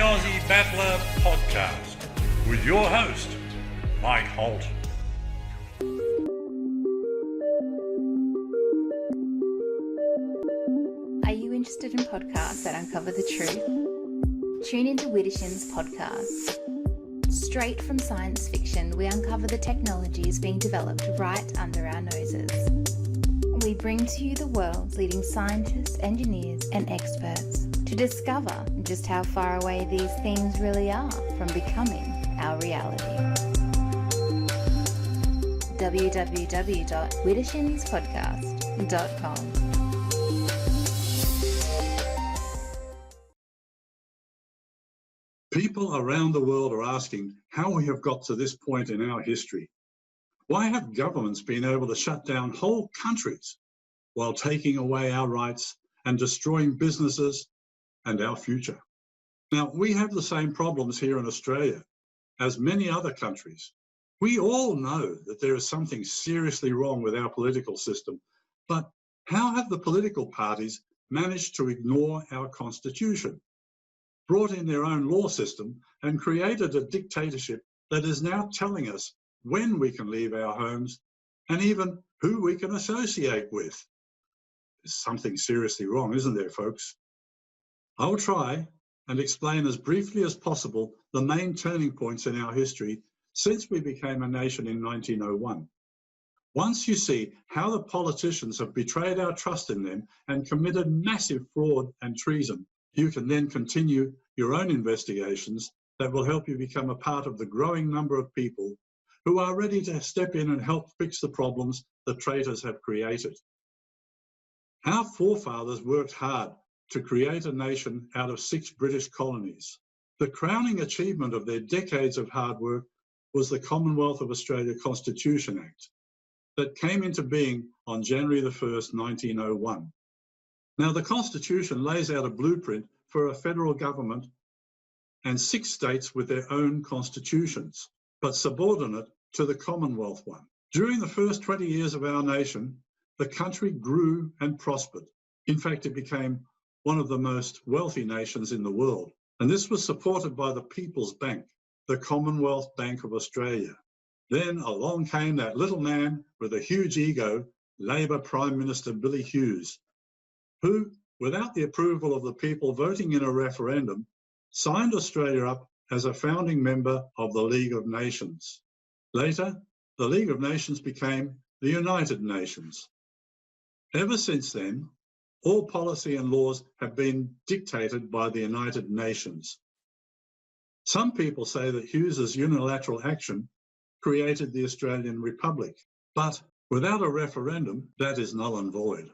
Aussie Battler podcast with your host, Mike Holt. Are you interested in podcasts that uncover the truth? Tune into Widdershins podcast. Straight from science fiction, we uncover the technologies being developed right under our noses. We bring to you the world's leading scientists, engineers, and experts to discover just how far away these things really are from becoming our reality. www.widdershinspodcast.com. People around the world are asking how we have got to this point in our history. Why have governments been able to shut down whole countries while taking away our rights and destroying businesses and our future? Now, we have the same problems here in Australia as many other countries. We all know that there is something seriously wrong with our political system, but how have the political parties managed to ignore our constitution, brought in their own law system, and created a dictatorship that is now telling us when we can leave our homes and even who we can associate with? There's something seriously wrong, isn't there, folks? I'll try and explain as briefly as possible the main turning points in our history since we became a nation in 1901. Once you see how the politicians have betrayed our trust in them and committed massive fraud and treason, you can then continue your own investigations that will help you become a part of the growing number of people who are ready to step in and help fix the problems the traitors have created. Our forefathers worked hard to create a nation out of 6 British colonies. The crowning achievement of their decades of hard work was the Commonwealth of Australia Constitution Act that came into being on January the 1st, 1901. Now, the Constitution lays out a blueprint for a federal government and 6 states with their own constitutions, but subordinate to the Commonwealth one. During the first 20 years of our nation, the country grew and prospered. In fact, it became one of the most wealthy nations in the world. And this was supported by the People's Bank, the Commonwealth Bank of Australia. Then along came that little man with a huge ego, Labor Prime Minister Billy Hughes, who, without the approval of the people voting in a referendum, signed Australia up as a founding member of the League of Nations. Later, the League of Nations became the United Nations. Ever since then, all policy and laws have been dictated by the United Nations. Some people say that Hughes's unilateral action created the Australian Republic, but without a referendum, that is null and void.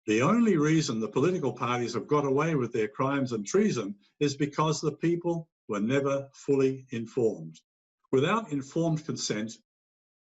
The only reason the political parties have got away with their crimes and treason is because the people were never fully informed. Without informed consent,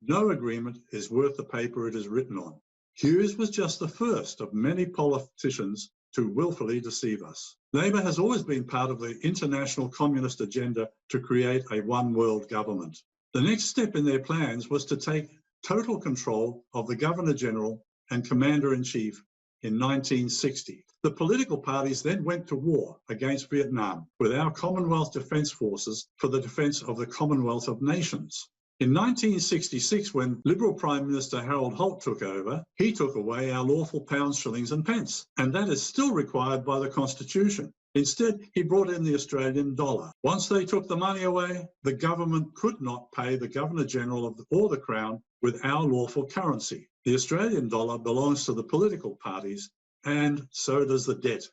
no agreement is worth the paper it is written on. Hughes was just the first of many politicians to willfully deceive us. Labor has always been part of the international communist agenda to create a one-world government. The next step in their plans was to take total control of the Governor-General and Commander-in-Chief in 1960. The political parties then went to war against Vietnam with our Commonwealth Defence Forces for the defence of the Commonwealth of Nations. In 1966, when Liberal Prime Minister Holt took over, he took away our lawful pounds, shillings and pence, and that is still required by the Constitution. Instead, he brought in the Australian dollar. Once they took the money away, the government could not pay the Governor-General or the Crown with our lawful currency. The Australian dollar belongs to the political parties, and so does the debt.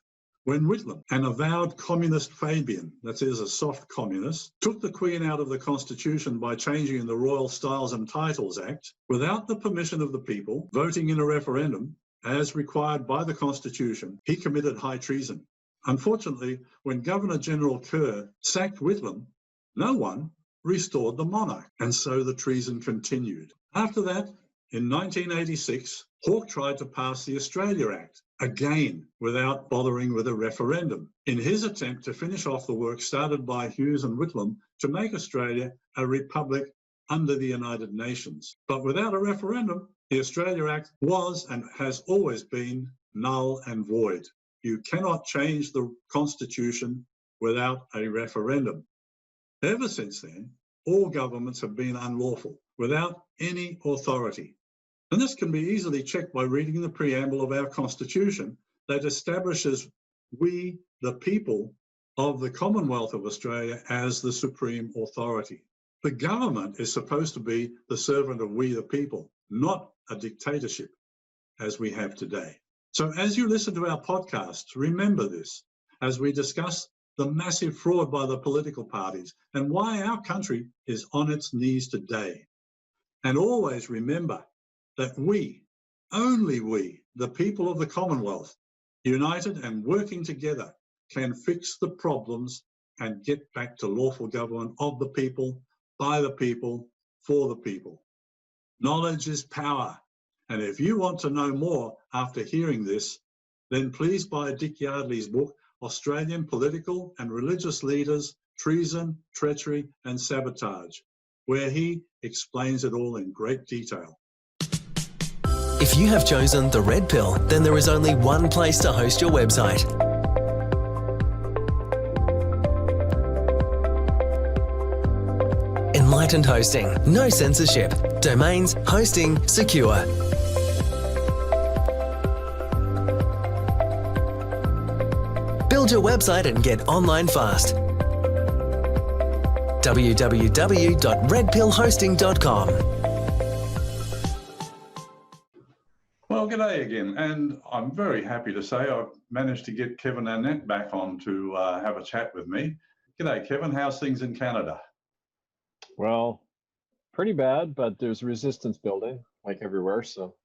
When Whitlam, an avowed communist Fabian, that is a soft communist, took the Queen out of the Constitution by changing the Royal Styles and Titles Act, without the permission of the people, voting in a referendum, as required by the Constitution, he committed high treason. Unfortunately, when Governor-General Kerr sacked Whitlam, no one restored the monarch, and so the treason continued. After that, in 1986, Hawke tried to pass the Australia Act, again without bothering with a referendum, in his attempt to finish off the work started by Hughes and Whitlam to make Australia a republic under the United Nations. But without a referendum, the Australia Act was and has always been null and void. You cannot change the Constitution without a referendum. Ever since then, all governments have been unlawful, without any authority. And this can be easily checked by reading the preamble of our Constitution that establishes we, the people of the Commonwealth of Australia, as the supreme authority. The government is supposed to be the servant of we, the people, not a dictatorship as we have today. So as you listen to our podcasts, remember this as we discuss the massive fraud by the political parties and why our country is on its knees today. And always remember that we, only we, the people of the Commonwealth, united and working together, can fix the problems and get back to lawful government of the people, by the people, for the people. Knowledge is power. And if you want to know more after hearing this, then please buy Dick Yardley's book, Australian Political and Religious Leaders, Treason, Treachery and Sabotage, where he explains it all in great detail. If you have chosen the red pill, then there is only one place to host your website. Enlightened hosting, no censorship, domains, hosting, secure. Build your website and get online fast. www.redpillhosting.com. Well, g'day again, and I'm very happy to say I've managed to get Kevin Annett back on to have a chat with me. G'day, Kevin. How's things in Canada? Well, pretty bad, but there's resistance building, like everywhere, so.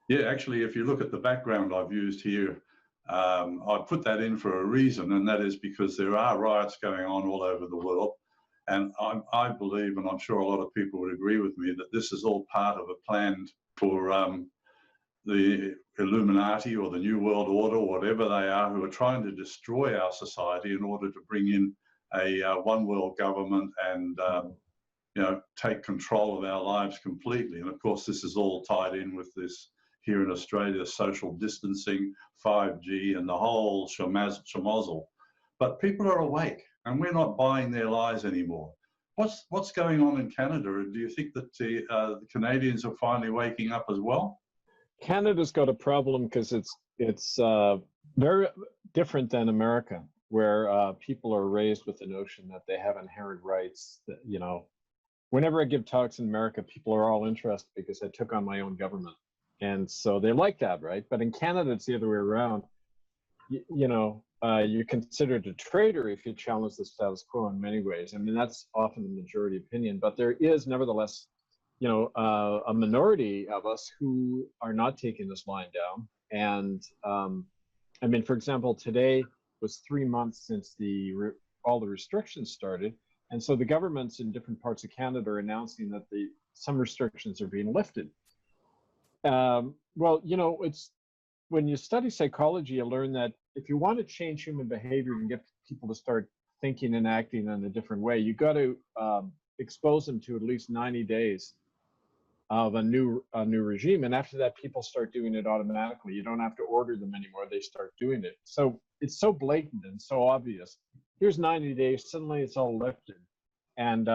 Yeah, actually, if you look at the background I've used here, I put that in for a reason, and that is because there are riots going on all over the world. And I believe, and I'm sure a lot of people would agree with me, that this is all part of a plan for the Illuminati or the New World Order, or whatever they are, who are trying to destroy our society in order to bring in a one world government and take control of our lives completely. And of course, this is all tied in with this here in Australia, social distancing, 5G, and the whole schmozzle. But people are awake, and we're not buying their lies anymore. What's going on in Canada? Do you think that the Canadians are finally waking up as well? Canada's got a problem because it's very different than America, where people are raised with the notion that they have inherent rights. That, whenever I give talks in America, people are all interested because I took on my own government. And so they like that, right? But in Canada, it's the other way around. You're considered a traitor if you challenge the status quo in many ways. I mean, that's often the majority opinion, but there is nevertheless, a minority of us who are not taking this line down. And I mean, for example, today was 3 months since all the restrictions started. And so the governments in different parts of Canada are announcing that some restrictions are being lifted. It's when you study psychology, you learn that if you want to change human behavior and get people to start thinking and acting in a different way, you got to expose them to at least 90 days of a new regime. And after that, people start doing it automatically. You don't have to order them anymore. They start doing it. So it's so blatant and so obvious. Here's 90 days, suddenly it's all lifted. And,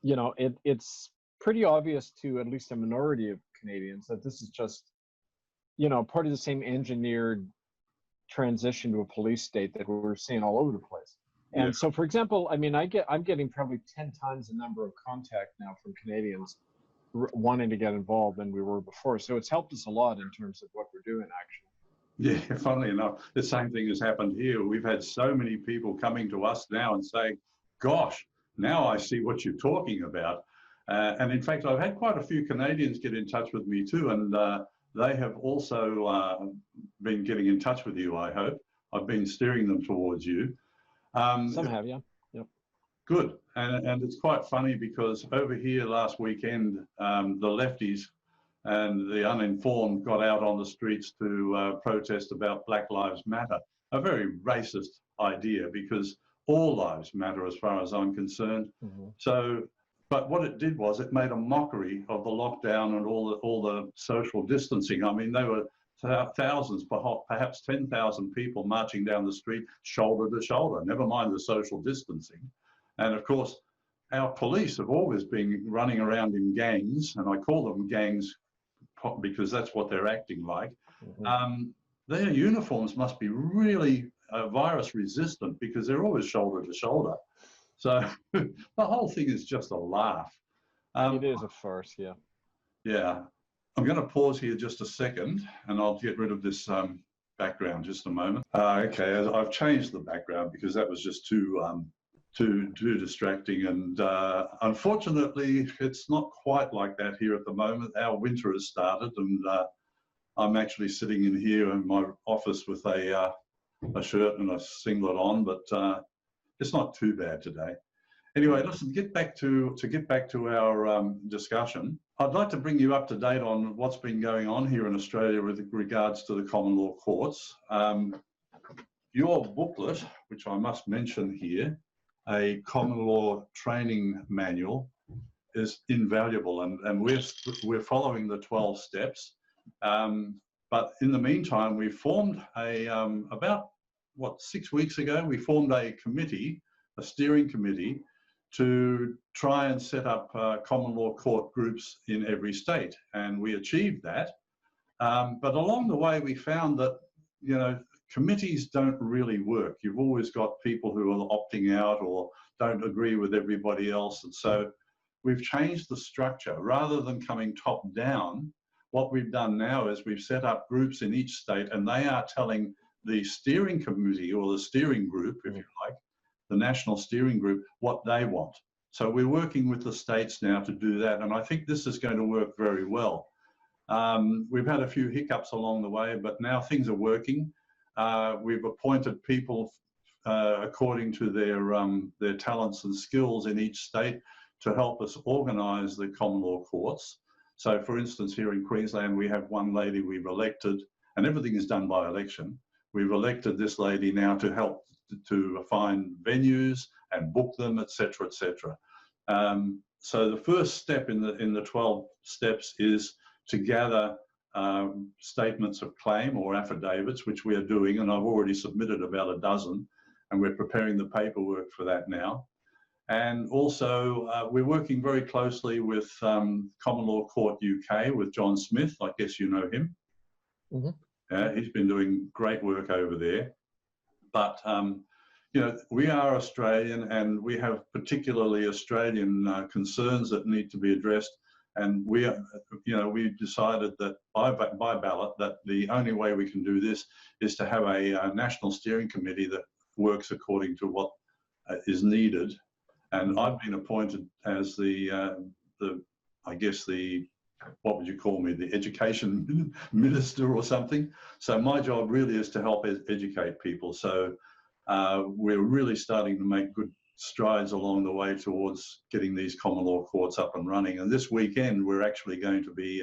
it's pretty obvious to at least a minority of Canadians that this is just, part of the same engineered transition to a police state that we're seeing all over the place. And so, for example, I mean, I'm getting probably 10 times the number of contact now from Canadians wanting to get involved than we were before. So it's helped us a lot in terms of what we're doing, actually. Yeah, funnily enough, the same thing has happened here. We've had so many people coming to us now and saying, gosh, now I see what you're talking about. And in fact, I've had quite a few Canadians get in touch with me too, and they have also been getting in touch with you, I hope. I've been steering them towards you. Some have, yeah. Yep. Good. And it's quite funny because over here last weekend, the lefties and the uninformed got out on the streets to protest about Black Lives Matter, a very racist idea because all lives matter as far as I'm concerned. Mm-hmm. So, but what it did was it made a mockery of the lockdown and all the social distancing. I mean, they were thousands, perhaps 10,000 people marching down the street, shoulder to shoulder, never mind the social distancing. And of course, our police have always been running around in gangs, and I call them gangs because that's what they're acting like. Their uniforms must be really virus resistant because they're always shoulder to shoulder. So the whole thing is just a laugh. It is a farce, yeah. Yeah. I'm going to pause here just a second, and I'll get rid of this background just a moment. Okay, I've changed the background because that was just too distracting, and unfortunately, it's not quite like that here at the moment. Our winter has started, and I'm actually sitting in here in my office with a shirt and a singlet on, but it's not too bad today. Anyway, listen, get back to our discussion. I'd like to bring you up to date on what's been going on here in Australia with regards to the common law courts. Your booklet, which I must mention here, a common law training manual, is invaluable, and we're following the 12 steps. But in the meantime, we formed about 6 weeks ago, we formed a committee, a steering committee, to try and set up common law court groups in every state, and we achieved that. But along the way, we found that, you know, committees don't really work. You've always got people who are opting out or don't agree with everybody else, and so we've changed the structure. Rather than coming top down, what we've done now is we've set up groups in each state, and they are telling the steering committee or the steering group, if you like, the national steering group, what they want. So we're working with the states now to do that, and I think this is going to work very well. We've had a few hiccups along the way, but now things are working. We've appointed people according to their talents and skills in each state to help us organise the common law courts. So, for instance, here in Queensland, we have one lady we've elected, and everything is done by election. We've elected this lady now to help to find venues and book them, etc., etc. So the first step in the 12 steps is to gather statements of claim or affidavits, which we are doing, and I've already submitted about a dozen, and we're preparing the paperwork for that now. And also, we're working very closely with Common Law Court UK with John Smith. I guess you know him. He's been doing great work over there. But you know, we are Australian, and we have particularly Australian concerns that need to be addressed. And we, you know, we decided that by ballot that the only way we can do this is to have a national steering committee that works according to what is needed. And I've been appointed as I guess what would you call me, the education minister or something. So my job really is to help educate people. So we're really starting to make good strides along the way towards getting these common law courts up and running. And this weekend, we're actually going to be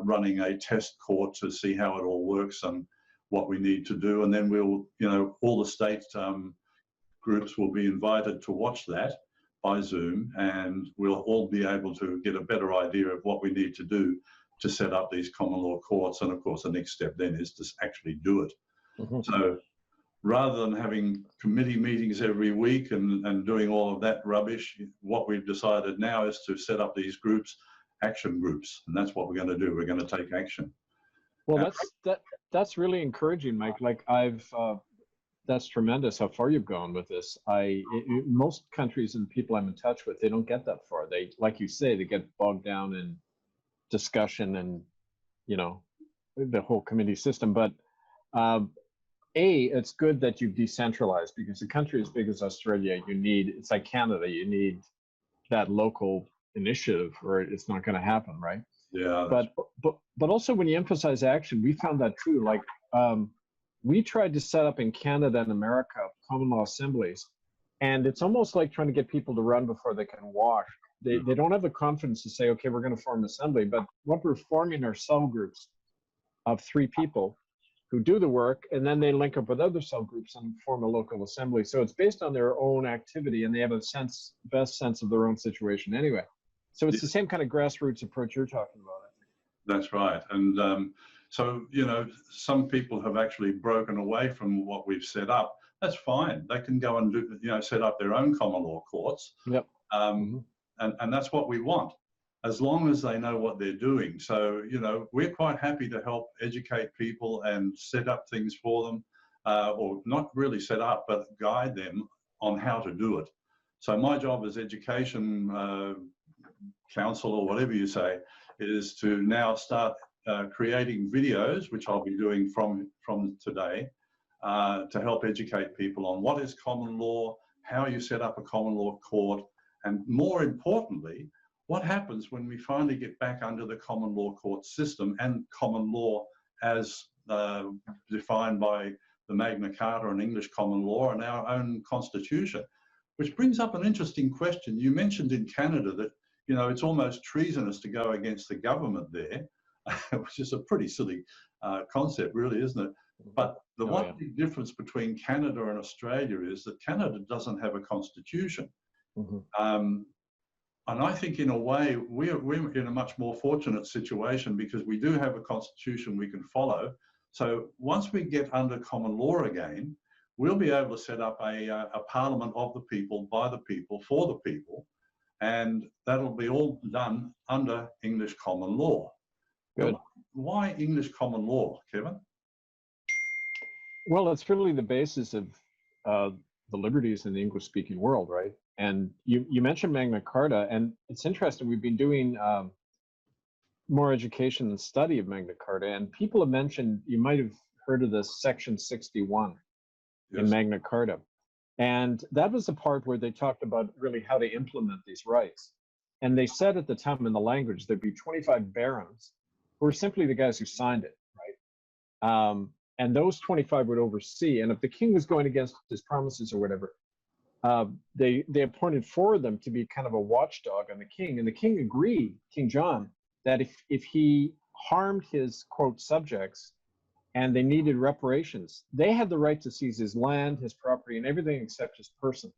running a test court to see how it all works and what we need to do. And then we'll, you know, all the state groups will be invited to watch that by Zoom, and we'll all be able to get a better idea of what we need to do to set up these common law courts. And of course, the next step then is to actually do it. So rather than having committee meetings every week and doing all of that rubbish, what we've decided now is to set up these groups, action groups, and that's what we're going to do. We're going to take action. Well, that's really encouraging, Mike. Like that's tremendous how far you've gone with this. Most countries and people I'm in touch with, they don't get that far. They, like you say, they get bogged down in discussion and, you know, the whole committee system. But it's good that you've decentralized, because a country as big as Australia, it's like Canada, you need that local initiative or it's not going to happen, right? Yeah. But also when you emphasize action, we found that true. Like we tried to set up in Canada and America common law assemblies, and it's almost like trying to get people to run before they can walk. They don't have the confidence to say, okay, we're going to form an assembly. But what we're forming are cell groups of 3 people who do the work, and then they link up with other cell groups and form a local assembly. So it's based on their own activity, and they have a best sense of their own situation anyway. So it's the same kind of grassroots approach you're talking about, I think. That's right. And So, you know, some people have actually broken away from what we've set up. That's fine. They can go and do, you know, set up their own common law courts. Yep. And that's what we want, as long as they know what they're doing. So, you know, we're quite happy to help educate people and set up things for them, or not really set up, but guide them on how to do it. So my job as education counsel, or whatever you say, is to now start creating videos, which I'll be doing from today, to help educate people on what is common law, how you set up a common law court, and more importantly, what happens when we finally get back under the common law court system and common law as defined by the Magna Carta and English common law and our own constitution. Which brings up an interesting question. You mentioned in Canada that, you know, it's almost treasonous to go against the government there, which is a pretty silly concept, really, isn't it? But the one big difference between Canada and Australia is that Canada doesn't have a constitution. And I think in a way, we're in a much more fortunate situation because we do have a constitution we can follow. So once we get under common law again, we'll be able to set up a parliament of the people, by the people, for the people, and that'll be all done under English common law. Good. Why English common law, Kevin? Well, it's really the basis of the liberties in the English-speaking world, right? And you mentioned Magna Carta, and it's interesting. We've been doing more education and study of Magna Carta, and people have mentioned, you might have heard of this Section 61 in Magna Carta. And that was the part where they talked about really how to implement these rights. And they said at the time in the language, there'd be 25 barons who were simply the guys who signed it, right? And those 25 would oversee. And if the king was going against his promises or whatever, they appointed 4 of them to be kind of a watchdog on the king. And the king agreed, King John, that if he harmed his, quote, subjects, and they needed reparations, they had the right to seize his land, his property, and everything except his person.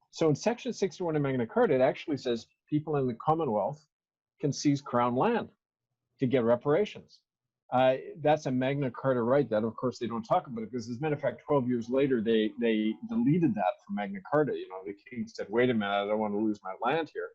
So in Section 61 of Magna Carta, it actually says people in the Commonwealth can seize crown land to get reparations. That's a Magna Carta right that, of course, they don't talk about it because, as a matter of fact, 12 years later, they deleted that from Magna Carta. You know, the king said, wait a minute, I don't want to lose my land here.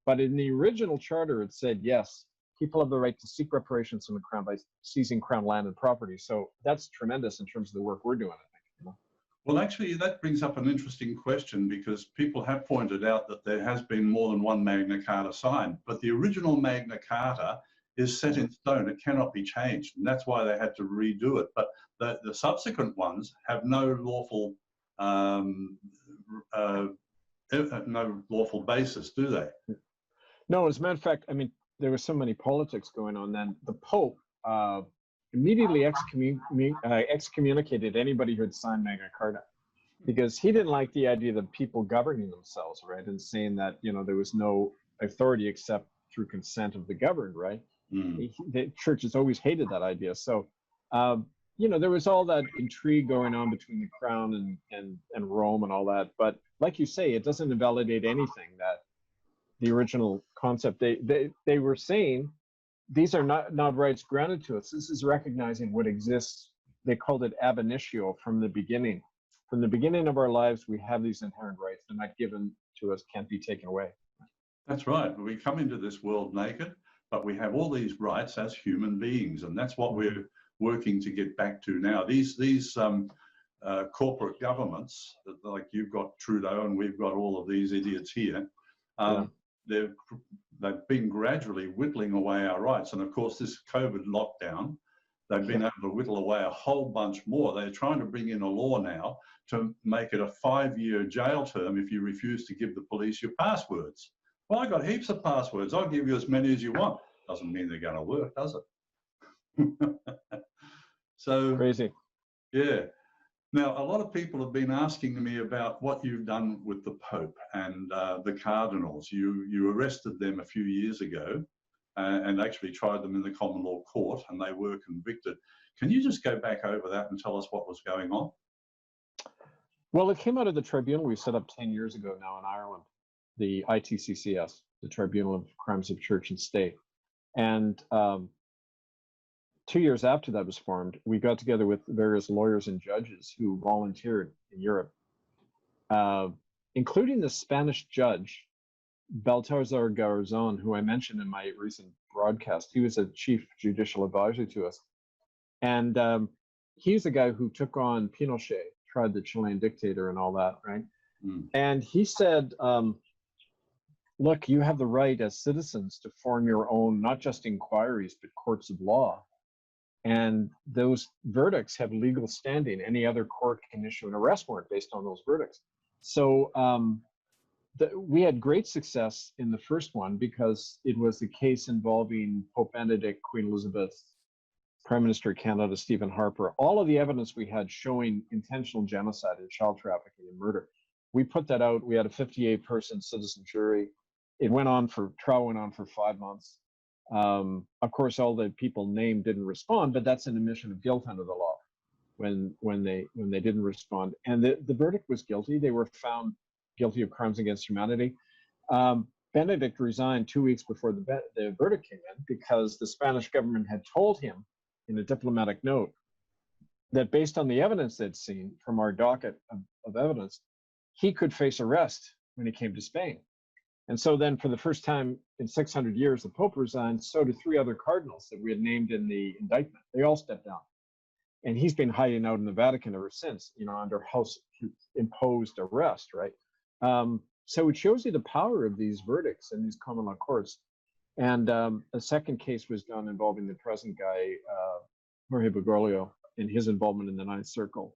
But in the original charter, it said, yes, people have the right to seek reparations from the crown by seizing crown land and property. So that's tremendous in terms of the work we're doing, I think. You know? Well, actually, that brings up an interesting question because people have pointed out that there has been more than one Magna Carta signed, but the original Magna Carta is set in stone. It cannot be changed, and that's why they had to redo it. But the subsequent ones have no lawful basis, do they? No, as a matter of fact, I mean, there was so many politics going on then. The Pope immediately excommunicated anybody who had signed Magna Carta because he didn't like the idea of people governing themselves, right? And saying that, you know, there was no authority except through consent of the governed, right? The church has always hated that idea. So, you know, there was all that intrigue going on between the crown and Rome and all that. But like you say, it doesn't invalidate anything that the original concept. They were saying these are not rights granted to us. This is recognizing what exists. They called it ab initio, from the beginning. From the beginning of our lives, we have these inherent rights. They're not given to us, can't be taken away. That's right. We come into this world naked, but we have all these rights as human beings, and that's what we're working to get back to now. These corporate governments, like you've got Trudeau and we've got all of these idiots here, they've been gradually whittling away our rights. And of course, this COVID lockdown, they've been able to whittle away a whole bunch more. They're trying to bring in a law now to make it a 5-year jail term if you refuse to give the police your passwords. Well, I got heaps of passwords. I'll give you as many as you want. Doesn't mean they're going to work, does it? So crazy. Yeah. Now, a lot of people have been asking me about what you've done with the Pope and the cardinals. You arrested them a few years ago and actually tried them in the common law court, and they were convicted. Can you just go back over that and tell us what was going on? Well, it came out of the tribunal we set up 10 years ago now in Ireland, the ITCCS, the Tribunal of Crimes of Church and State. And 2 years after that was formed, we got together with various lawyers and judges who volunteered in Europe, including the Spanish judge, Baltasar Garzon, who I mentioned in my recent broadcast. He was a chief judicial advisor to us. And he's the guy who took on Pinochet, tried the Chilean dictator and all that, right? And he said, look, you have the right as citizens to form your own, not just inquiries, but courts of law. And those verdicts have legal standing. Any other court can issue an arrest warrant based on those verdicts. So we had great success in the first one because it was the case involving Pope Benedict, Queen Elizabeth, Prime Minister of Canada, Stephen Harper, all of the evidence we had showing intentional genocide and child trafficking and murder. We put that out. We had a 58-person citizen jury. Trial went on for 5 months. Of course, all the people named didn't respond, but that's an admission of guilt under the law when they didn't respond. And the verdict was guilty. They were found guilty of crimes against humanity. Benedict resigned 2 weeks before the verdict came in because the Spanish government had told him in a diplomatic note that based on the evidence they'd seen from our docket of evidence, he could face arrest when he came to Spain. And so then for the first time in 600 years, the Pope resigned, so did 3 other cardinals that we had named in the indictment. They all stepped down. And he's been hiding out in the Vatican ever since, under house imposed arrest, right? So it shows you the power of these verdicts in these common law courts. And a second case was done involving the present guy, Jorge Bergoglio, and his involvement in the Ninth Circle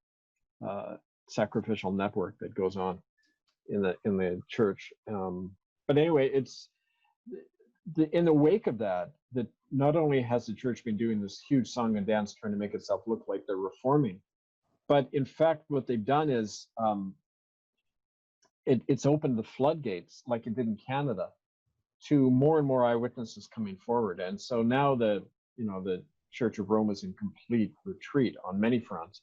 sacrificial network that goes on in the church. But anyway, it's in the wake of that not only has the church been doing this huge song and dance trying to make itself look like they're reforming, but in fact, what they've done is it's opened the floodgates, like it did in Canada, to more and more eyewitnesses coming forward. And so now the Church of Rome is in complete retreat on many fronts.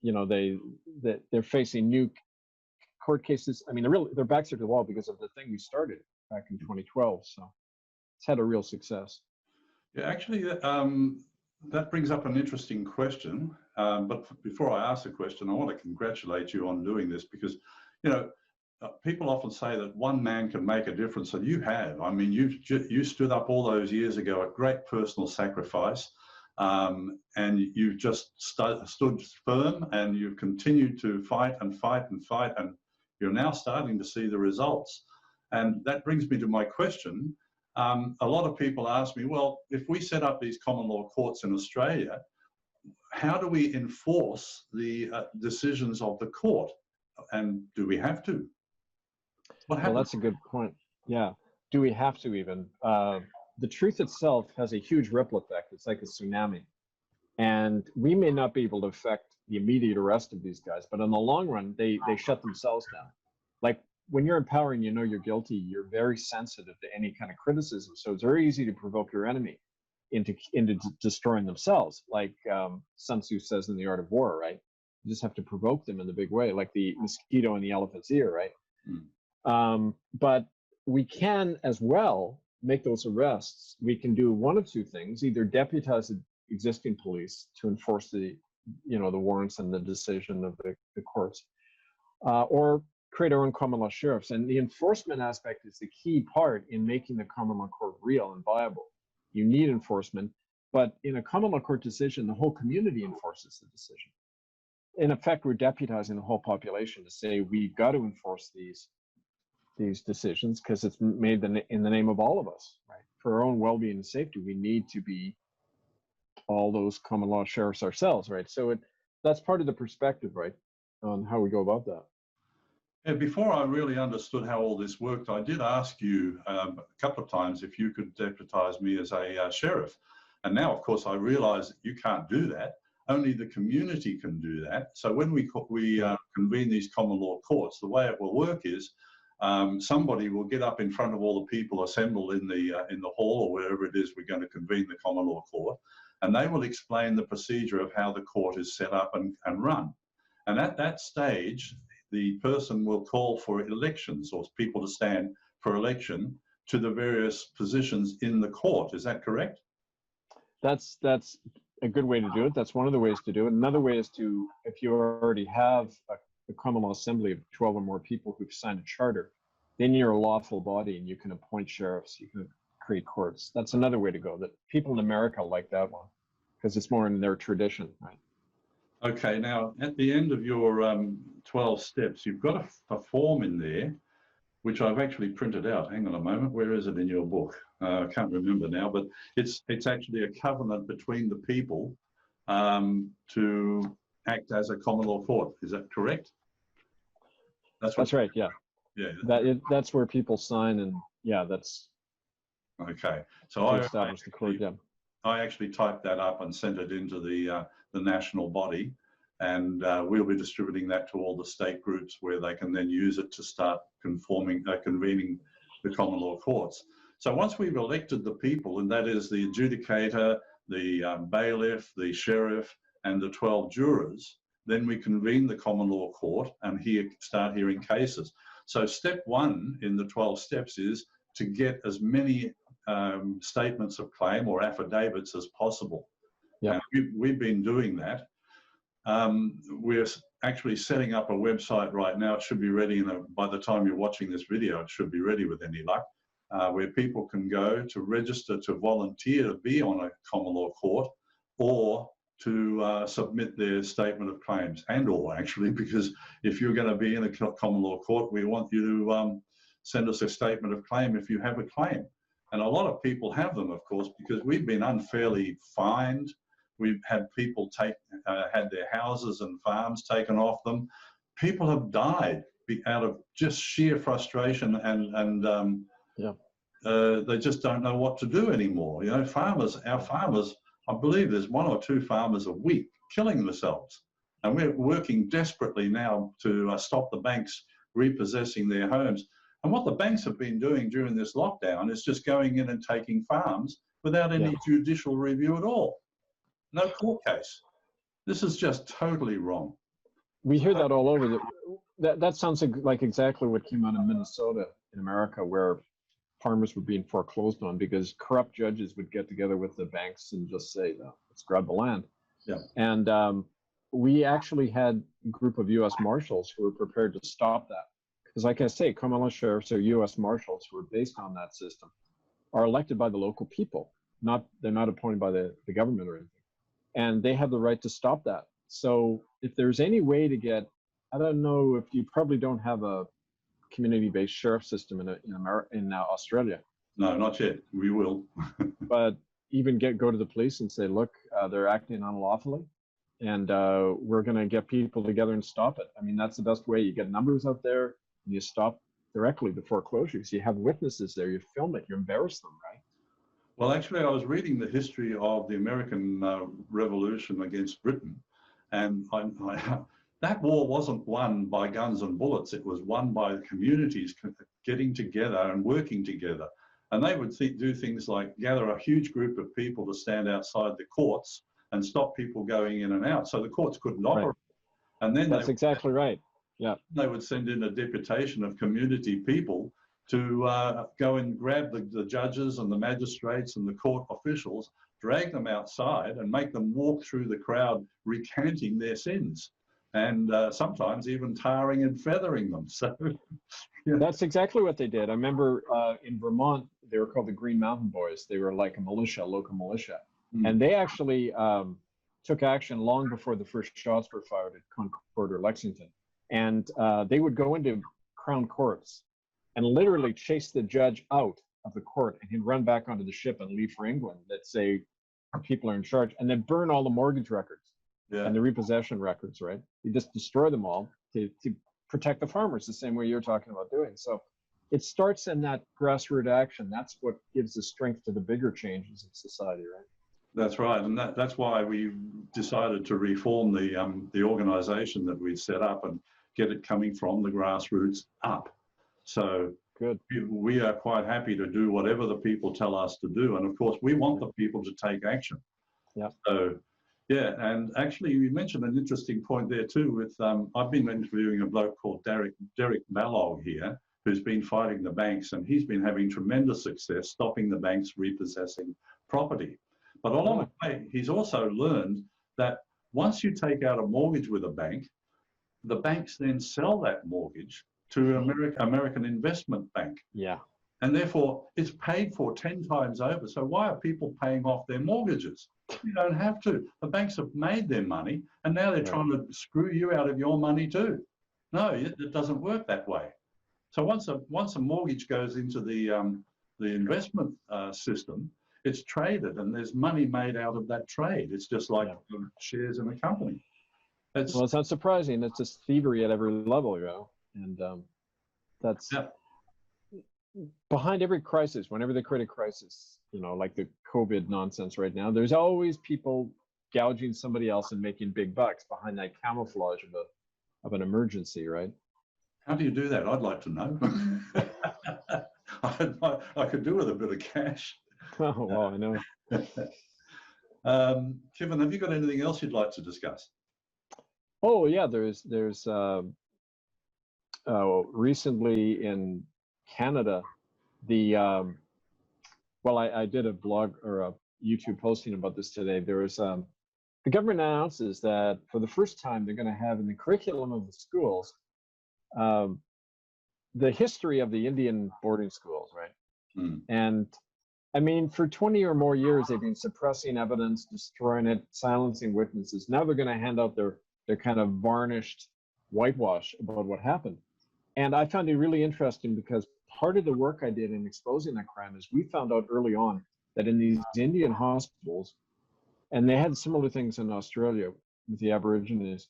They're facing new court cases. I mean, their backs are to the wall because of the thing we started back in 2012. So it's had a real success. Yeah, actually, that brings up an interesting question. But before I ask the question, I want to congratulate you on doing this because, people often say that one man can make a difference, and you have. I mean, you stood up all those years ago at great personal sacrifice, and you just stood firm, and you've continued to fight and fight and fight, and you're now starting to see the results. And that brings me to my question. A lot of people ask me, well, if we set up these common law courts in Australia, how do we enforce the decisions of the court? And do we have to? Well, that's a good point. Yeah. Do we have to even? The truth itself has a huge ripple effect. It's like a tsunami. And we may not be able to affect the immediate arrest of these guys, but in the long run, they shut themselves down. Like when you're in power and you know you're guilty, you're very sensitive to any kind of criticism. So it's very easy to provoke your enemy into destroying themselves. Like Sun Tzu says in The Art of War, right? You just have to provoke them in the big way, like the mosquito in the elephant's ear, right? But we can as well make those arrests. We can do one of two things: either deputize the existing police to enforce the warrants and the decision of the courts, or create our own common law sheriffs. And the enforcement aspect is the key part in making the common law court real and viable. You need enforcement, but in a common law court decision, the whole community enforces the decision. In effect, we're deputizing the whole population to say we've got to enforce these decisions because it's made in the name of all of us, right? For our own well-being and safety, we need to be all those common law sheriffs ourselves, right? So that's part of the perspective, right, on how we go about that. And before I really understood how all this worked, I did ask you a couple of times if you could deputize me as a sheriff. And now, of course, I realize that you can't do that. Only the community can do that. So when we convene these common law courts, the way it will work is somebody will get up in front of all the people assembled in the hall or wherever it is we're going to convene the common law court, and they will explain the procedure of how the court is set up and run. And at that stage, the person will call for elections or people to stand for election to the various positions in the court. Is that correct? That's a good way to do it. That's one of the ways to do it. Another way is to, if you already have a common law assembly of 12 or more people who've signed a charter, then you're a lawful body and you can appoint sheriffs, you can create courts. That's another way to go. That people in America like that one because it's more in their tradition, right? Okay, now at the end of your 12 steps, you've got a form in there, which I've actually printed out. Hang on a moment, where is it in your book? I can't remember now, but it's actually a covenant between the people to act as a common law court. Is that correct? That's right, yeah. Yeah. That's where people sign, and yeah, that's okay. So I establish the court, yeah. I actually typed that up and sent it into the national body, and we'll be distributing that to all the state groups where they can then use it to start convening the common law courts. So once we've elected the people, and that is the adjudicator, the bailiff, the sheriff, and the 12 jurors, then we convene the common law court and start hearing cases. So step one in the 12 steps is to get as many statements of claim or affidavits as possible. Yeah, we've been doing that. We're actually setting up a website right now. It should be ready by the time you're watching this video. It should be ready with any luck, where people can go to register to volunteer to be on a common law court, or to submit their statement of claims, or actually, because if you're going to be in a common law court, we want you to send us a statement of claim if you have a claim. And a lot of people have them, of course, because we've been unfairly fined. We've had people had their houses and farms taken off them. People have died out of just sheer frustration, and they just don't know what to do anymore. You know, our farmers, I believe there's 1 or 2 farmers a week killing themselves. And we're working desperately now to stop the banks repossessing their homes. And what the banks have been doing during this lockdown is just going in and taking farms without any judicial review at all. No court case. This is just totally wrong. We hear that all over. That sounds like exactly what came out of Minnesota in America, where farmers were being foreclosed on because corrupt judges would get together with the banks and just say, no, let's grab the land. Yeah. And we actually had a group of U.S. Marshals who were prepared to stop that. Because like I say, common law sheriffs or U.S. Marshals who are based on that system are elected by the local people. They're not appointed by the government or anything. And they have the right to stop that. So if there's any way to get, I don't know if you probably don't have a community-based sheriff system in Australia. No, not yet. We will. But even go to the police and say, look, they're acting unlawfully, and we're going to get people together and stop it. I mean, that's the best way. You get numbers out there, and you stop directly the foreclosures. You have witnesses there. You film it. You embarrass them, right? Well, actually, I was reading the history of the American Revolution against Britain, and that war wasn't won by guns and bullets. It was won by communities getting together and working together. And they would do things like gather a huge group of people to stand outside the courts and stop people going in and out, so the courts couldn't operate. Right. And then that's exactly right. Yeah, they would send in a deputation of community people to go and grab the judges and the magistrates and the court officials, drag them outside and make them walk through the crowd recanting their sins, and sometimes even tarring and feathering them. So yeah. That's exactly what they did. I remember in Vermont, they were called the Green Mountain Boys. They were like a militia, local militia. And they actually took action long before the first shots were fired at Concord or Lexington. And they would go into Crown courts and literally chase the judge out of the court, and he'd run back onto the ship and leave for England. Let's say people are in charge, and then burn all the mortgage records and the repossession records, right? You just destroy them all to protect the farmers the same way you're talking about doing. So it starts in that grassroots action. That's what gives the strength to the bigger changes in society, right? That's right, and that's why we decided to reform the organization that we'd set up and get it coming from the grassroots up. So good. We are quite happy to do whatever the people tell us to do. And of course, we want the people to take action. Yeah. So, yeah, and actually you mentioned an interesting point there too with, I've been interviewing a bloke called Derek Ballog here, who's been fighting the banks, and he's been having tremendous success stopping the banks repossessing property. But along the way, he's also learned that once you take out a mortgage with a bank, the banks then sell that mortgage to American Investment Bank. Yeah. And therefore, it's paid for 10 times over. So why are people paying off their mortgages? You don't have to. The banks have made their money, and now they're trying to screw you out of your money too. No, it doesn't work that way. So once a mortgage goes into the investment system, it's traded, and there's money made out of that trade. It's just like shares in a company. Well, it's not surprising. It's just thievery at every level, you know, and that's behind every crisis. Whenever they create a crisis, you know, like the COVID nonsense right now, there's always people gouging somebody else and making big bucks behind that camouflage of an emergency, right? How do you do that? I'd like to know. I could do with a bit of cash. Oh, well, I know. Kevin, have you got anything else you'd like to discuss? Oh, yeah, there's recently in Canada, I did a blog or a YouTube posting about this today. There was, the government announces that for the first time, they're going to have in the curriculum of the schools, the history of the Indian boarding schools, right? Mm. And I mean, for 20 or more years, they've been suppressing evidence, destroying it, silencing witnesses. Now they're going to hand out their kind of varnished whitewash about what happened. And I found it really interesting because part of the work I did in exposing that crime is we found out early on that in these Indian hospitals, and they had similar things in Australia with the Aborigines,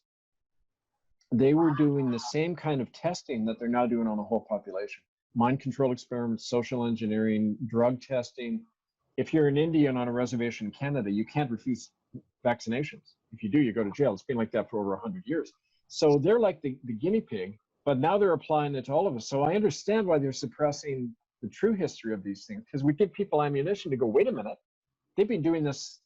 they were doing the same kind of testing that they're now doing on the whole population. Mind control experiments, social engineering, drug testing. If you're an Indian on a reservation in Canada, you can't refuse vaccinations. If you do, you go to jail. It's been like that for over 100 years. So they're like the guinea pig, but now they're applying it to all of us. So I understand why they're suppressing the true history of these things, because we give people ammunition to go, wait a minute, they've been doing this,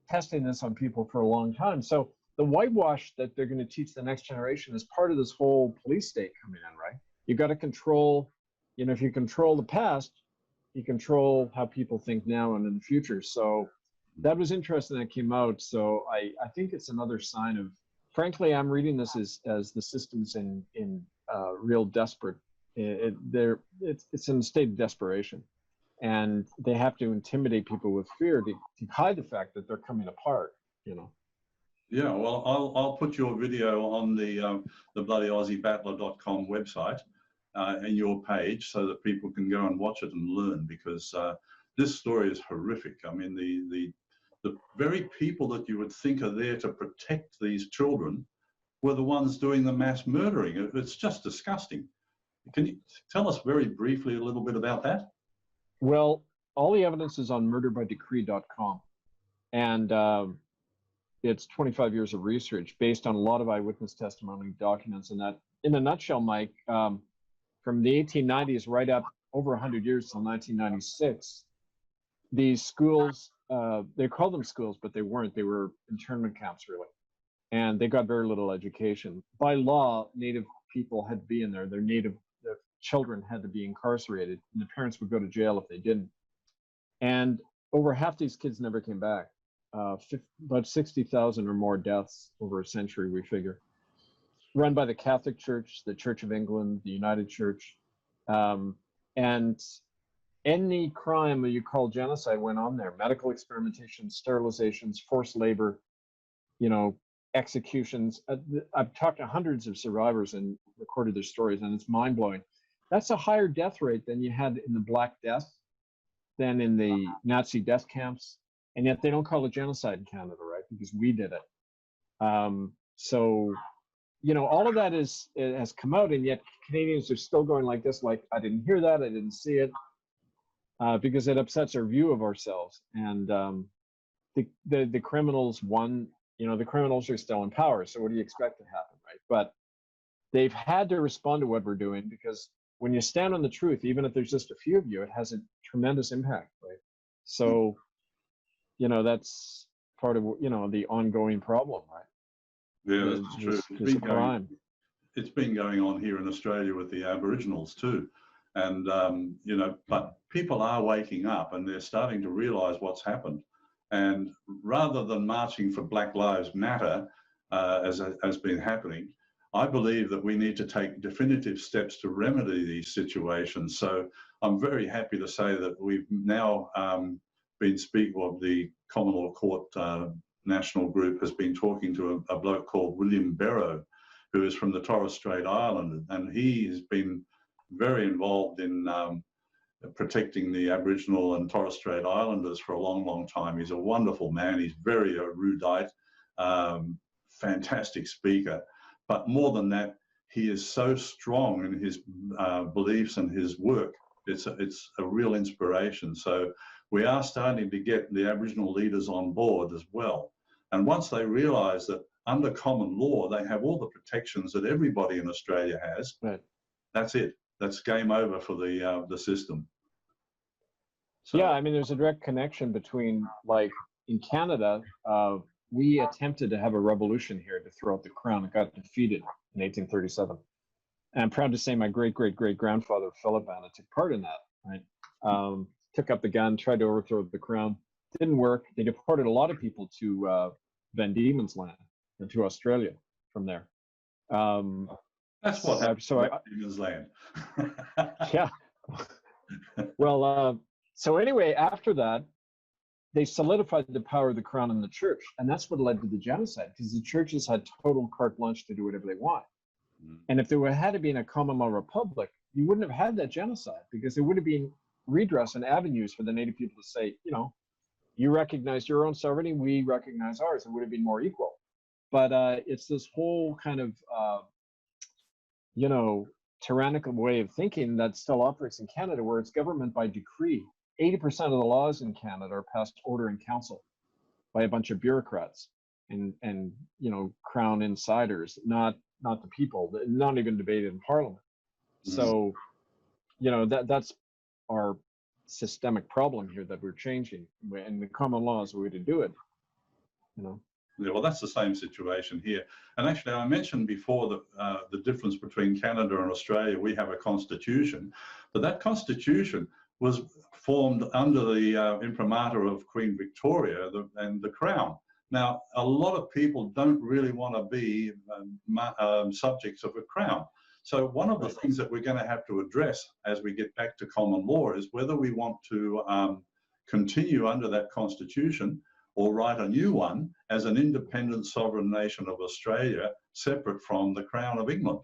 testing this on people for a long time. So the whitewash that they're going to teach the next generation is part of this whole police state coming in, right? You've got to control, you know, if you control the past, you control how people think now and in the future. So that was interesting that came out. So I think it's another sign of, frankly, I'm reading this as the system's in real desperate. It's in a state of desperation, and they have to intimidate people with fear to hide the fact that they're coming apart. You know. Yeah, well, I'll put your video on the bloodyausiebattler.com website and your page so that people can go and watch it and learn, because this story is horrific. I mean, the very people that you would think are there to protect these children were the ones doing the mass murdering. It's just disgusting. Can you tell us very briefly a little bit about that? Well, all the evidence is on murderbydecree.com. And it's 25 years of research based on a lot of eyewitness testimony, documents, and that. In a nutshell, Mike, from the 1890s right up over 100 years till 1996, these schools, they called them schools, but they weren't. They were internment camps, really. And they got very little education. By law, Native people had to be in there. Their children had to be incarcerated, and the parents would go to jail if they didn't. And over half these kids never came back. About 60,000 or more deaths over a century, we figure. Run by the Catholic Church, the Church of England, the United Church. And any crime that you call genocide went on there. Medical experimentation, sterilizations, forced labor, you know, executions. I've talked to hundreds of survivors and recorded their stories, and it's mind-blowing. That's a higher death rate than you had in the Black Death, than in the Nazi death camps. And yet they don't call it genocide in Canada, right? Because we did it. So, you know, all of that has come out, and yet Canadians are still going like this, like, I didn't hear that, I didn't see it, because it upsets our view of ourselves. And the criminals won, you know, the criminals are still in power. So what do you expect to happen, right? But they've had to respond to what we're doing, because when you stand on the truth, even if there's just a few of you, it has a tremendous impact, right? So, you know, that's part of, you know, the ongoing problem, right? Yeah, that's true. It's been going on here in Australia with the Aboriginals too. And, you know, but people are waking up and they're starting to realize what's happened. And rather than marching for Black Lives Matter, as has been happening, I believe that we need to take definitive steps to remedy these situations. So I'm very happy to say that we've now been speaking, well, the Common Law Court National Group has been talking to a bloke called William Barrow, who is from the Torres Strait Island, and he has been very involved in protecting the Aboriginal and Torres Strait Islanders for a long, long time. He's a wonderful man. He's very erudite, fantastic speaker. But more than that, he is so strong in his beliefs and his work. It's a real inspiration. So we are starting to get the Aboriginal leaders on board as well. And once they realise that under common law, they have all the protections that everybody in Australia has, right, that's it. That's game over for the system. So, yeah, I mean, there's a direct connection between, like, in Canada, we attempted to have a revolution here to throw out the crown. It got defeated in 1837. And I'm proud to say my great-great-great-grandfather, Philip Annett, took part in that, right? Took up the gun, tried to overthrow the crown. Didn't work. They deported a lot of people to Van Diemen's Land and to Australia from there. That's what happened to Van Diemen's Land. Yeah. Well, so anyway, after that, they solidified the power of the crown and the church, and that's what led to the genocide, because the churches had total carte blanche to do whatever they want. And if there had been a common law republic, you wouldn't have had that genocide, because there would have been redress and avenues for the Native people to say, you know, you recognize your own sovereignty, we recognize ours. It would have been more equal. But it's this whole kind of, you know, tyrannical way of thinking that still operates in Canada, where it's government by decree. 80% of the laws in Canada are passed order in council by a bunch of bureaucrats and you know, crown insiders, not the people, not even debated in Parliament. So, you know, that's our systemic problem here that we're changing, and the common law is the way to do it, you know. Yeah, well, that's the same situation here. And actually, I mentioned before that the difference between Canada and Australia, we have a constitution, but that constitution was formed under the imprimatur of Queen Victoria and the Crown. Now, a lot of people don't really want to be subjects of a crown. So one of the things that we're going to have to address as we get back to common law is whether we want to continue under that constitution or write a new one as an independent sovereign nation of Australia, separate from the Crown of England.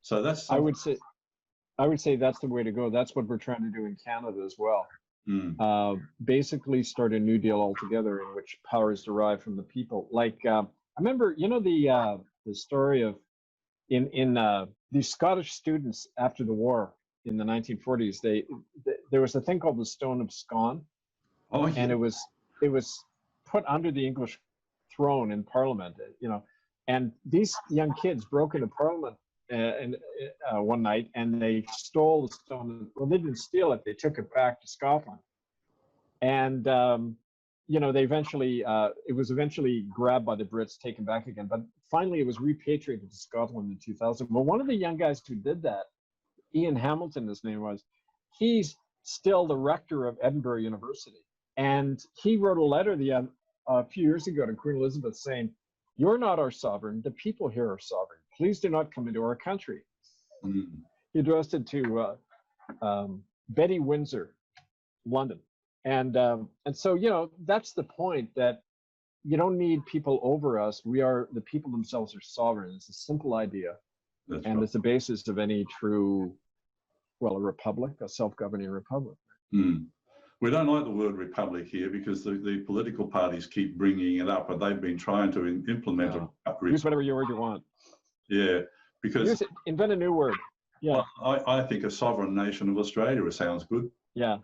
So that's I would say that's the way to go. That's what we're trying to do in Canada as well. Basically start a new deal altogether in which power is derived from the people. Like I remember, you know, the story of in these Scottish students after the war in the 1940s. There was a thing called the Stone of Scone, and it was put under the English throne in Parliament. You know, and these young kids broke into Parliament one night, and they stole the stone. Well, they didn't steal it; they took it back to Scotland, and you know, they eventually it was eventually grabbed by the Brits, taken back again. But finally, it was repatriated to Scotland in 2000. Well, one of the young guys who did that, Ian Hamilton, his name was, he's still the rector of Edinburgh University, and he wrote a letter a few years ago to Queen Elizabeth saying, "You're not our sovereign. The people here are sovereign. Please do not come into our country." He addressed it to Betty Windsor, London. And so, you know, that's the point, that you don't need people over us. The people themselves are sovereign. It's a simple idea. That's and right. It's the basis of any true, well, a republic, a self-governing republic. We don't like the word republic here because the political parties keep bringing it up, and they've been trying to implement a use whatever word you want. Yeah, because invent a new word. Yeah, well, I think a sovereign nation of Australia sounds good. Yeah.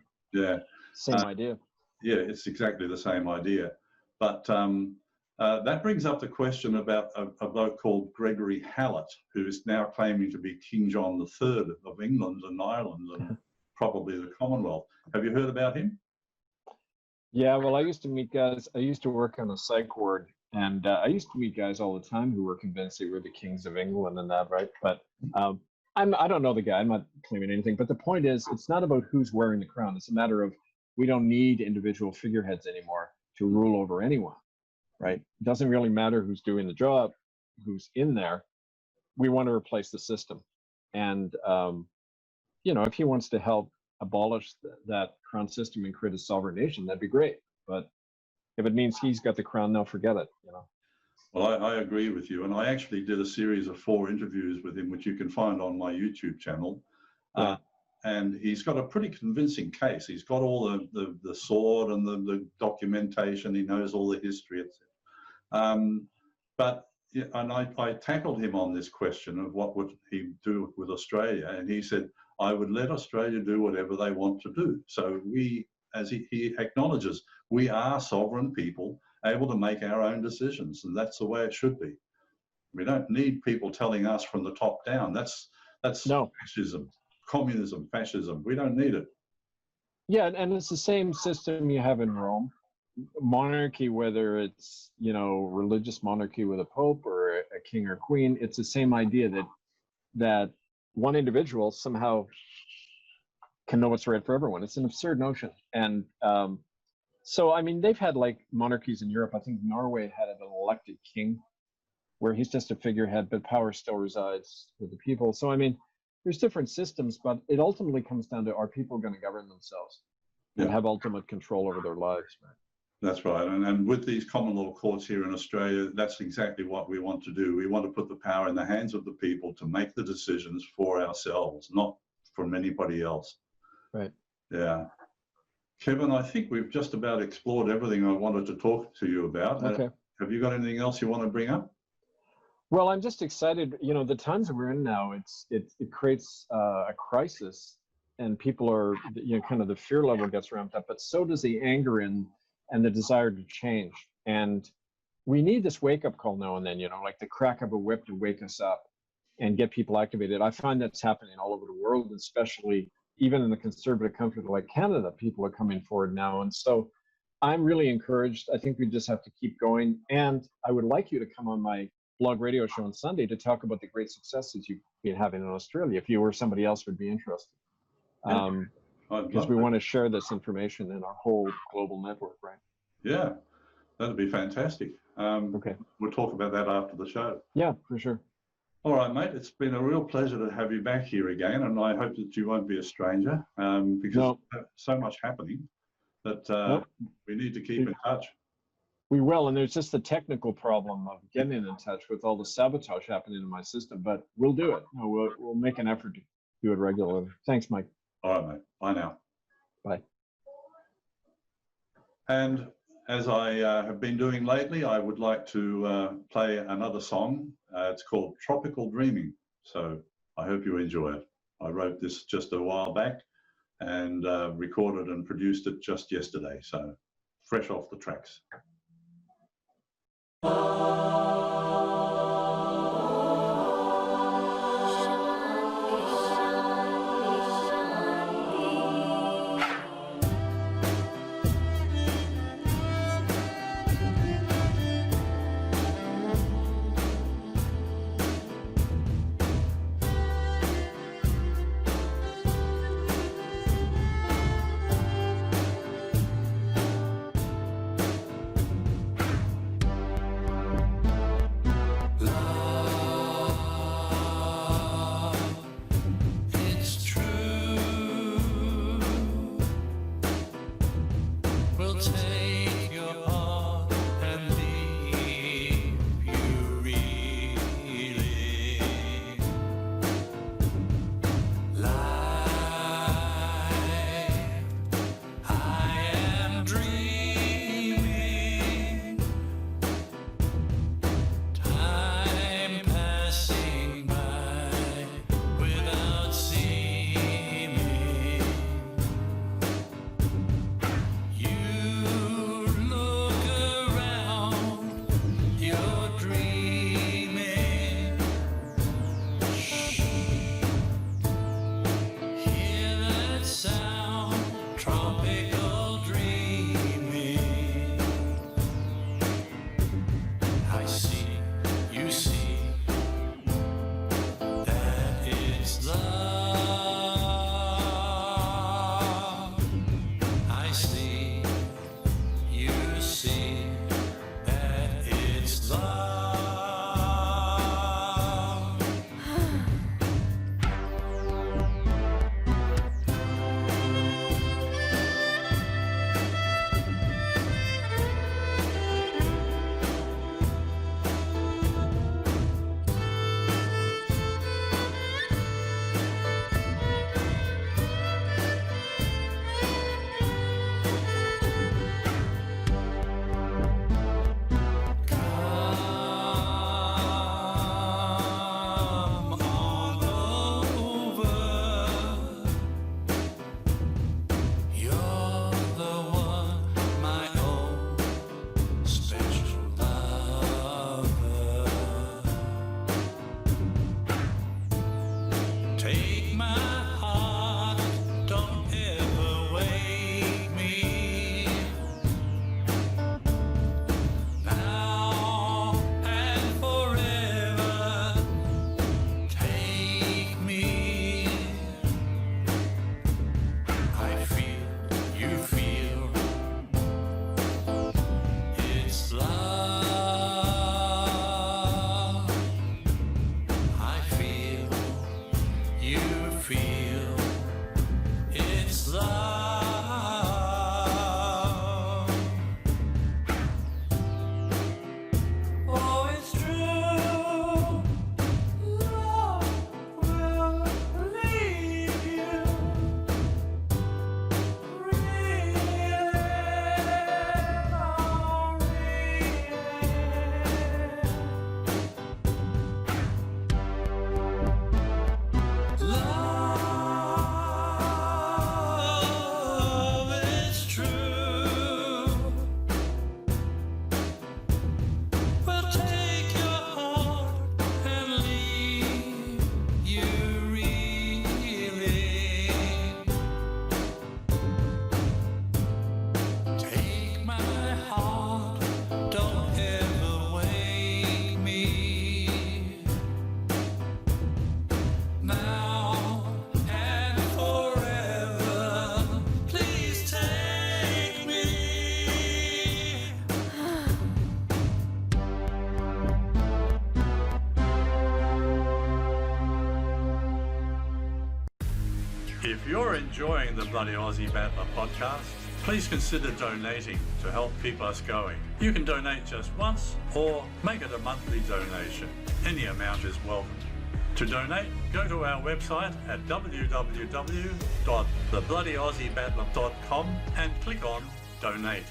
Same idea. Yeah, it's exactly the same idea. But that brings up the question about a bloke called Gregory Hallett, who is now claiming to be King John III of England and Ireland and probably the Commonwealth. Have you heard about him? Yeah, well, I used to meet guys. I used to work on a psych ward, and I used to meet guys all the time who were convinced they were the kings of England and that, right? But I don't know the guy. I'm not claiming anything. But the point is, it's not about who's wearing the crown. It's a matter of, we don't need individual figureheads anymore. to rule over anyone, right? It doesn't really matter who's doing the job, who's in there. We want to replace the system. And, if he wants to help abolish that crown system and create a sovereign nation, that'd be great. But if it means he's got the crown, no, forget it, Well, I agree with you. And I actually did a series of 4 interviews with him, which you can find on my YouTube channel. Yeah. And he's got a pretty convincing case. He's got all the sword and the documentation. He knows all the history, etc. And I tackled him on this question of what would he do with Australia. And he said, I would let Australia do whatever they want to do. So we, as he acknowledges, we are sovereign people able to make our own decisions. And that's the way it should be. We don't need people telling us from the top down. That's No. fascism, communism, fascism. We don't need it. Yeah, and it's the same system you have in Rome. Monarchy, whether it's, religious monarchy with a pope or a king or queen, it's the same idea that one individual somehow can know what's right for everyone. It's an absurd notion. And so, I mean, they've had like monarchies in Europe. I think Norway had an elected king where he's just a figurehead, but power still resides with the people. So, I mean, there's different systems, but it ultimately comes down to, are people going to govern themselves and have ultimate control over their lives? Right? That's right. And with these common law courts here in Australia, that's exactly what we want to do. We want to put the power in the hands of the people to make the decisions for ourselves, not from anybody else. Right. Yeah. Kevin, I think we've just about explored everything I wanted to talk to you about. Okay. Have you got anything else you want to bring up? Well, I'm just excited. The times that we're in now, it creates a crisis, and people are, kind of the fear level gets ramped up, but so does the anger and the desire to change. And we need this wake-up call now and then, like the crack of a whip to wake us up and get people activated. I find that's happening all over the world, especially even in a conservative country like Canada. People are coming forward now. And so I'm really encouraged. I think we just have to keep going. And I would like you to come on my blog radio show on Sunday to talk about the great successes you've been having in Australia, if you or somebody else would be interested. Because we want to share this information in our whole global network, right? Yeah, that'd be fantastic. Okay. We'll talk about that after the show. Yeah, for sure. All right, mate. It's been a real pleasure to have you back here again, and I hope that you won't be a stranger because there's so much happening that we need to keep in touch. We will, and there's just the technical problem of getting in touch with all the sabotage happening in my system, but we'll do it. We'll make an effort to do it regularly. Thanks, Mike. All right, mate. Bye now. Bye. And as I have been doing lately, I would like to play another song. It's called Tropical Dreaming. So I hope you enjoy it. I wrote this just a while back and recorded and produced it just yesterday. So fresh off the tracks. Take my heart, don't ever wake me. Now and forever, take me. I feel, you feel, it's love. I feel, you feel, it's love. Oh, it's true. Love will leave you. Love is true. We'll take your heart and leave you reeling. Take my heart, don't ever wake me. Now and forever, please take me. If you're enjoying the Bloody Aussie Battler podcast, please consider donating to help keep us going. You can donate just once or make it a monthly donation. Any amount is welcome. To donate, go to our website at www.thebloodyauziebattler.com and click on Donate.